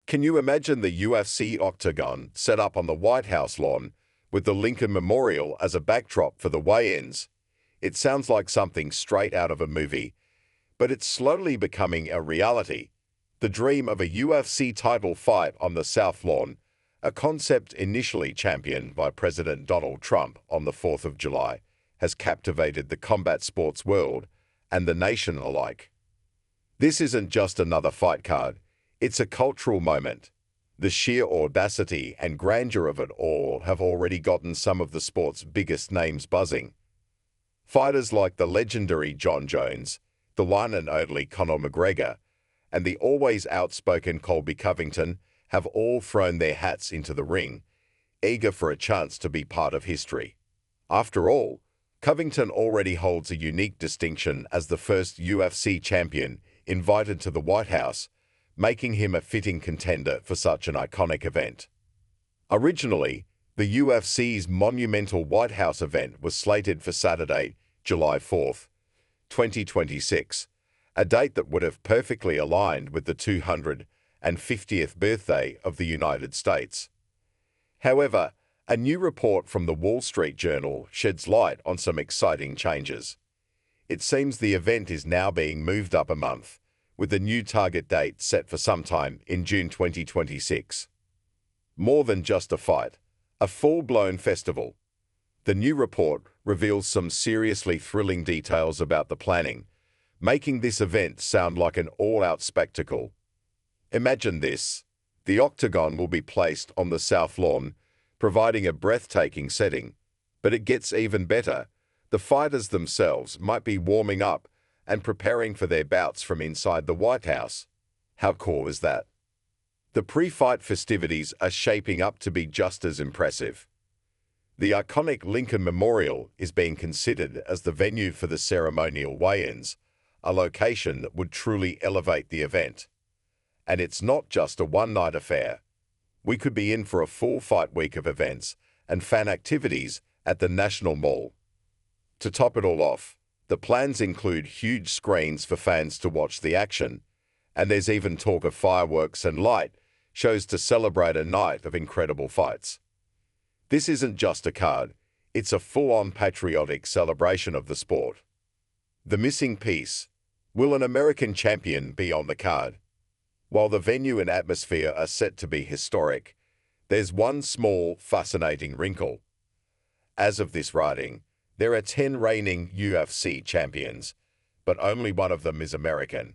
Can you imagine the UFC octagon set up on the White House lawn with the Lincoln Memorial as a backdrop for the weigh-ins? It sounds like something straight out of a movie, but it's slowly becoming a reality. The dream of a UFC title fight on the South Lawn, a concept initially championed by President Donald Trump on the 4th of July, has captivated the combat sports world and the nation alike. This isn't just another fight card, it's a cultural moment. The sheer audacity and grandeur of it all have already gotten some of the sport's biggest names buzzing. Fighters like the legendary Jon Jones, the one and only Conor McGregor, and the always outspoken Colby Covington have all thrown their hats into the ring, eager for a chance to be part of history. After all, Covington already holds a unique distinction as the first UFC champion invited to the White House, making him a fitting contender for such an iconic event. Originally, the UFC's monumental White House event was slated for Saturday, July 4th, 2026, a date that would have perfectly aligned with the 250th birthday of the United States. However, a new report from the Wall Street Journal sheds light on some exciting changes. It seems the event is now being moved up a month, with the new target date set for sometime in June 2026. More than just a fight, a full-blown festival. The new report reveals some seriously thrilling details about the planning, making this event sound like an all-out spectacle. Imagine this. The octagon will be placed on the South Lawn, providing a breathtaking setting. But it gets even better. The fighters themselves might be warming up and preparing for their bouts from inside the White House. How cool is that? The pre-fight festivities are shaping up to be just as impressive. The iconic Lincoln Memorial is being considered as the venue for the ceremonial weigh-ins, a location that would truly elevate the event. And it's not just a one-night affair. We could be in for a full fight week of events and fan activities at the National Mall. To top it all off, the plans include huge screens for fans to watch the action, and there's even talk of fireworks and light shows to celebrate a night of incredible fights. This isn't just a card, it's a full-on patriotic celebration of the sport. The missing piece: will an American champion be on the card? While the venue and atmosphere are set to be historic, there's one small, fascinating wrinkle. As of this writing, there are 10 reigning UFC champions, but only one of them is American.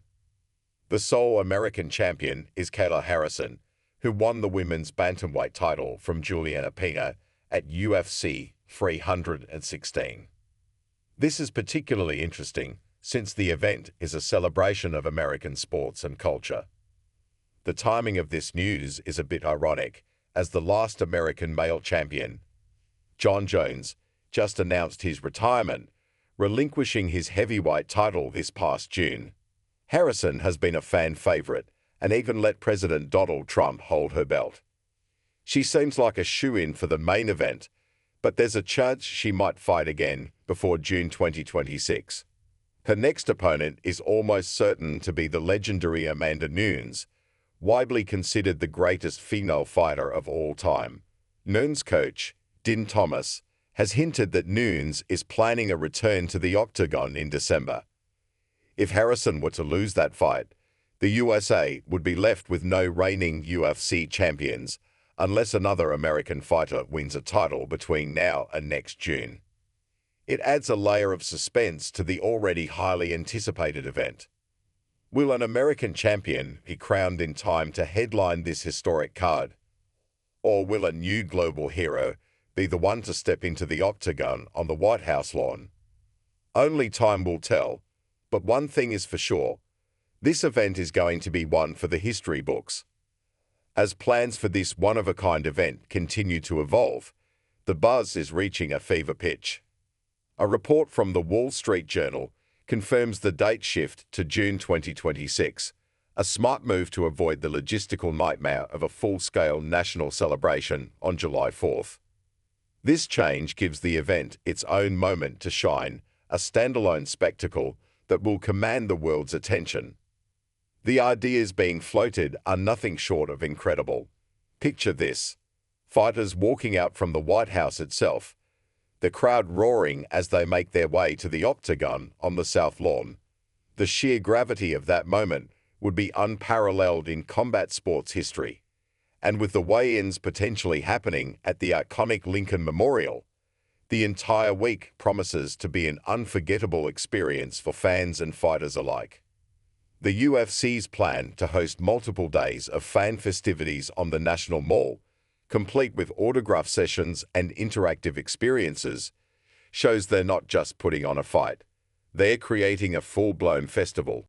The sole American champion is Kayla Harrison, who won the women's bantamweight title from Juliana Pena at UFC 316. This is particularly interesting since the event is a celebration of American sports and culture. The timing of this news is a bit ironic, as the last American male champion, Jon Jones, just announced his retirement, relinquishing his heavyweight title this past June. Harrison has been a fan favorite and even let President Donald Trump hold her belt. She seems like a shoo-in for the main event, but there's a chance she might fight again before June 2026. Her next opponent is almost certain to be the legendary Amanda Nunes, widely considered the greatest female fighter of all time. Nunes' coach, Din Thomas, has hinted that Nunes is planning a return to the octagon in December. If Harrison were to lose that fight, the USA would be left with no reigning UFC champions unless another American fighter wins a title between now and next June. It adds a layer of suspense to the already highly anticipated event. Will an American champion be crowned in time to headline this historic card? Or will a new global hero be the one to step into the octagon on the White House lawn? Only time will tell, but one thing is for sure: this event is going to be one for the history books. As plans for this one-of-a-kind event continue to evolve, the buzz is reaching a fever pitch. A report from the Wall Street Journal confirms the date shift to June 2026, a smart move to avoid the logistical nightmare of a full-scale national celebration on July 4th. This change gives the event its own moment to shine, a standalone spectacle that will command the world's attention. The ideas being floated are nothing short of incredible. Picture this: fighters walking out from the White House itself, the crowd roaring as they make their way to the octagon on the South Lawn. The sheer gravity of that moment would be unparalleled in combat sports history. And with the weigh-ins potentially happening at the iconic Lincoln Memorial, the entire week promises to be an unforgettable experience for fans and fighters alike. The UFC's plan to host multiple days of fan festivities on the National Mall, complete with autograph sessions and interactive experiences, shows they're not just putting on a fight. They're creating a full-blown festival.